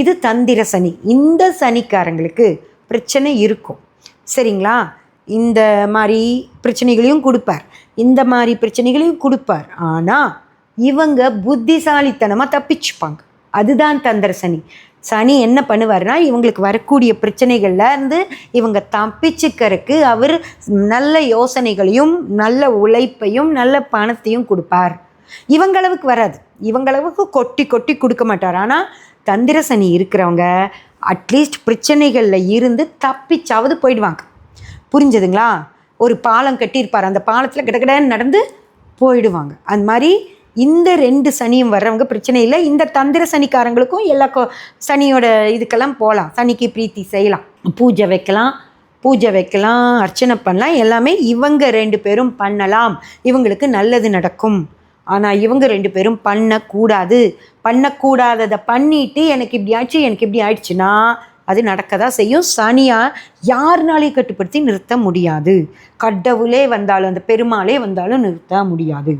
இது தந்திர சனி. இந்த சனிக்காரங்களுக்கு பிரச்சனை இருக்கும், சரிங்களா? இந்த மாதிரி பிரச்சனைகளையும் கொடுப்பார், இந்த மாதிரி பிரச்சனைகளையும் கொடுப்பார். ஆனால் இவங்க புத்திசாலித்தனமாக தப்பிச்சுப்பாங்க. அதுதான் தந்திர சனி. சனி என்ன பண்ணுவார்னா, இவங்களுக்கு வரக்கூடிய பிரச்சனைகள்ல இருந்து இவங்க தப்பிச்சுக்கிறதுக்கு அவர் நல்ல யோசனைகளையும் நல்ல உழைப்பையும் நல்ல பணத்தையும் கொடுப்பார். இவங்களவுக்கு வராது, இவங்களவுக்கு கொட்டி கொட்டி கொடுக்க மாட்டார். ஆனால் தந்திர சனி இருக்கிறவங்க அட்லீஸ்ட் பிரச்சனைகளில் இருந்து தப்பிச்சாவது போயிடுவாங்க. புரிஞ்சதுங்களா? ஒரு பாலம் கட்டியிருப்பார், அந்த பாலத்தில் கிடக்கிடன்னு நடந்து போயிடுவாங்க. அந்த மாதிரி இந்த 2 சனியும் வர்றவங்க பிரச்சனை இல்லை. இந்த தந்திர சனிக்காரங்களுக்கும் எல்லா சனியோட இதுக்கெல்லாம் போகலாம், சனிக்கு பிரீத்தி செய்யலாம், பூஜை வைக்கலாம், அர்ச்சனை பண்ணலாம், எல்லாமே இவங்க 2 பேரும் பண்ணலாம். இவங்களுக்கு நல்லது நடக்கும். ஆனால் இவங்க 2 பேரும் பண்ணக்கூடாததை பண்ணிட்டு எனக்கு இப்படி ஆயிடுச்சுன்னா அது நடக்க தான் செய்யும். சனியாக யாருனாலையும் கட்டுப்படுத்தி நிறுத்த முடியாது. கடவுளே வந்தாலும், அந்த பெருமாளே வந்தாலும் நிறுத்த முடியாது.